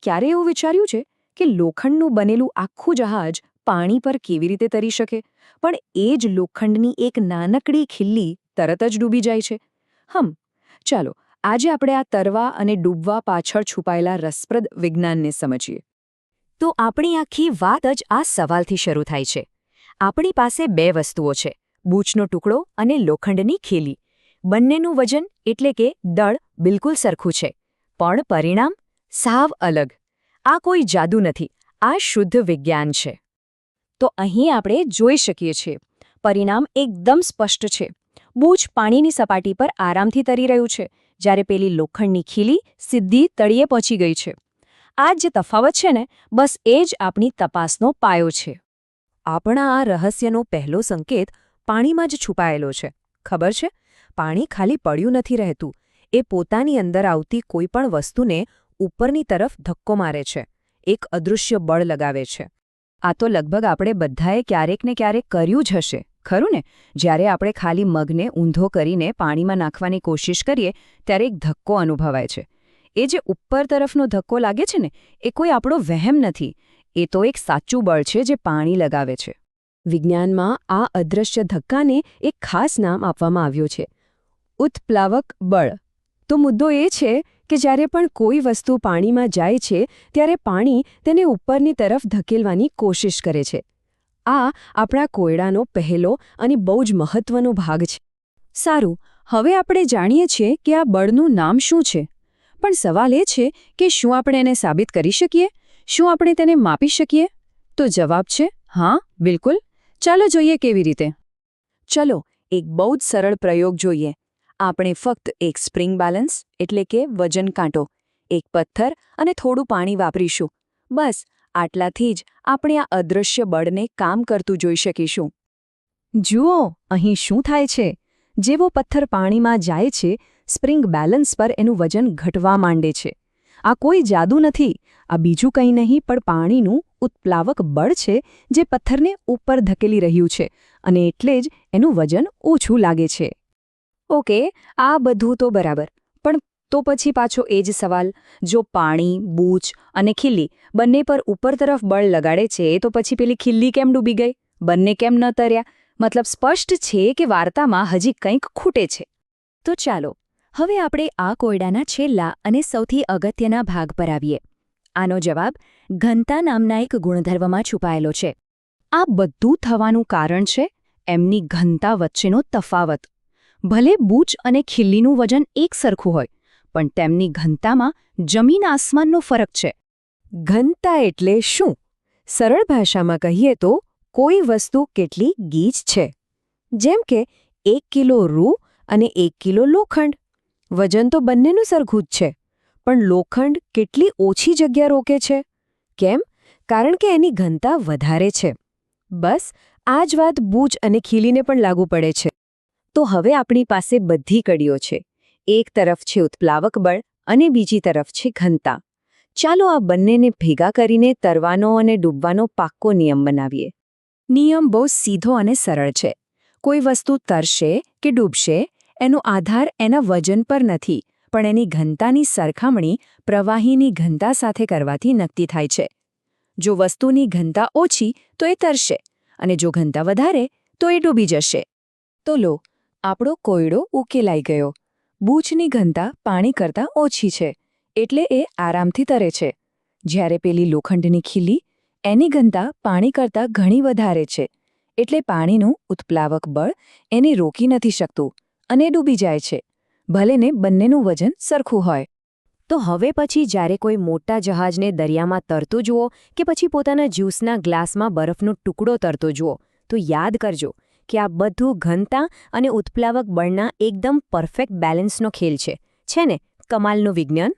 ક્યારે એવું વિચાર્યું છે કે લોખંડનું બનેલું આખું જહાજ પાણી પર કેવી રીતે તરી શકે, પણ એ જ લોખંડની એક નાનકડી ખિલ્લી તરત જ ડૂબી જાય છે? ચાલો આજે આપણે આ તરવા અને ડૂબવા પાછળ છુપાયેલા રસપ્રદ વિજ્ઞાનને સમજીએ. તો આપણી આખી વાત જ આ સવાલથી શરૂ થાય છે. આપણી પાસે બે વસ્તુઓ છે, બૂચનો ટુકડો અને લોખંડની ખીલી. બંનેનું વજન એટલે કે દળ બિલકુલ સરખું છે, પણ પરિણામ સાવ અલગ. આ કોઈ જાદુ નથી, આ શુદ્ધ વિજ્ઞાન છે. તો અહીં આપણે જોઈ શકીએ છીએ, પરિણામ એકદમ સ્પષ્ટ છે. બૂચ પાણીની સપાટી પર આરામથી તરી રહ્યું છે, જ્યારે પેલી લોખંડની ખીલી સીધી તળિયે પહોંચી ગઈ છે. આ જે તફાવત છે ને, બસ એ જ આપણી તપાસનો પાયો છે. આપણા આ રહસ્યનો પહેલો સંકેત પાણીમાં જ છુપાયેલો છે. ખબર છે, પાણી ખાલી પડ્યું નથી રહેતું, એ પોતાની અંદર આવતી કોઈપણ વસ્તુને ઉપરની તરફ ધક્કો મારે છે, એક અદૃશ્ય બળ લગાવે છે. આ તો લગભગ આપણે બધાએ ક્યારેક ને ક્યારેક કર્યું જ હશે, ખરું ને? જ્યારે આપણે ખાલી મગને ઊંધો કરીને પાણીમાં નાખવાની કોશિશ કરીએ ત્યારે એક ધક્કો અનુભવાય છે. એ જે ઉપર તરફનો ધક્કો લાગે છે ને, એ કોઈ આપણો વહેમ નથી, એ તો એક સાચું બળ છે જે પાણી લગાવે છે. વિજ્ઞાનમાં આ અદૃશ્ય ધક્કાને એક ખાસ નામ આપવામાં આવ્યું છે, ઉત્પ્લાવક બળ. તો મુદ્દો એ છે કે જ્યારે પણ કોઈ વસ્તુ પાણીમાં જાય છે ત્યારે પાણી તેને ઉપરની તરફ ધકેલવાની કોશિશ કરે છે. આ આપણા કોયડાનો પહેલો અને બહુ જ મહત્વનો ભાગ છે. સારું, હવે આપણે જાણીએ છીએ કે આ બળનું નામ શું છે, પણ સવાલ એ છે કે શું આપણે એને સાબિત કરી શકીએ? શું આપણે તેને માપી શકીએ? તો જવાબ છે હા, બિલકુલ. ચાલો જોઈએ કેવી રીતે. ચલો એક બહુ જ સરળ પ્રયોગ જોઈએ. આપણે ફક્ત એક સ્પ્રિંગ બેલેન્સ એટલે કે વજન કાંટો, એક પથ્થર અને થોડું પાણી વાપરીશું. બસ આટલાથી જ આપણે આ અદૃશ્ય બળને કામ કરતું જોઈ શકીશું. જુઓ અહીં શું થાય છે. જેવો પથ્થર પાણીમાં જાય છે, સ્પ્રિંગ બેલેન્સ પર એનું વજન ઘટવા માંડે છે. આ કોઈ જાદુ નથી, આ બીજું કંઈ નહીં પણ પાણીનું ઉત્પ્લાવક બળ છે જે પથ્થરને ઉપર ધકેલી રહ્યું છે, અને એટલે જ એનું વજન ઓછું લાગે છે. ઓકે, આ બધું તો બરાબર, પણ તો પછી પાછો એ જ સવાલ, જો પાણી, બૂચ અને ખીલી બંને પર ઉપર તરફ બળ લગાડે છે, તો પછી પેલી ખીલ્લી કેમ ડૂબી ગઈ? બંને કેમ ન તર્યા? મતલબ સ્પષ્ટ છે કે વાર્તામાં હજી કંઈક ખૂટે છે. તો ચાલો હવે આપણે આ કોયડાના છેલ્લા અને સૌથી અગત્યના ભાગ પર આવીએ. આનો જવાબ ઘનતા નામના એક ગુણધર્મમાં છુપાયેલો છે. આ બધું થવાનું કારણ છે એમની ઘનતા વચ્ચેનો તફાવત. ભલે બૂચ અને ખીલ્લીનું વજન એક સરખું હોય, પણ તેમની ઘનતામાં જમીન આસમાનનો ફરક છે. ઘનતા એટલે શું? સરળ ભાષામાં કહીએ તો કોઈ વસ્તુ કેટલી ગીચ છે. જેમ કે 1 કિલો રૂ અને 1 કિલો લોખંડ. વજન તો બંનેનું સરખું જ છે, પણ લોખંડ કેટલી ઓછી જગ્યા રોકે છે. કેમ? કારણ કે એની ઘનતા વધારે છે. બસ આ જ વાત બૂચ અને ખીલીને પણ લાગુ પડે છે. તો હવે આપણી પાસે બધી કડીઓ છે. એક તરફ છે ઉત્પ્લાવક બળ અને બીજી તરફ છે ઘનતા. ચાલો આ બંનેને ભેગા કરીને તરવાનો અને ડૂબવાનો પાક્કો નિયમ બનાવીએ. નિયમ બહુ સીધો અને સરળ છે. કોઈ વસ્તુ તરશે કે ડૂબશે એનો આધાર એના વજન પર નથી, પણ એની ઘનતાની સરખામણી પ્રવાહીની ઘનતા સાથે કરવાથી નક્કી થાય છે. જો વસ્તુની ઘનતા ઓછી તો એ તરશે, અને જો ઘનતા વધારે તો એ ડૂબી જશે. તો લો, આપણો કોયડો ઉકેલાઈ ગયો. બૂચની ઘનતા પાણી કરતાં ઓછી છે, એટલે એ આરામથી તરે છે. જ્યારે પેલી લોખંડની ખીલી, એની ઘનતા પાણી કરતાં ઘણી વધારે છે, એટલે પાણીનું ઉત્પ્લાવક બળ એને રોકી નથી શકતું અને ડૂબી જાય છે, ભલે ને બંનેનું વજન સરખું હોય. તો હવે પછી જ્યારે કોઈ મોટા જહાજને દરિયામાં તરતું જુઓ કે પછી પોતાના જ્યુસના ગ્લાસમાં બરફનો ટુકડો તરતો જુઓ, તો યાદ કરજો કે આ બધું ઘનતા અને ઉત્પ્લાવક બળના એકદમ પરફેક્ટ બેલેન્સનો ખેલ છે ને? કમાલનું વિજ્ઞાન.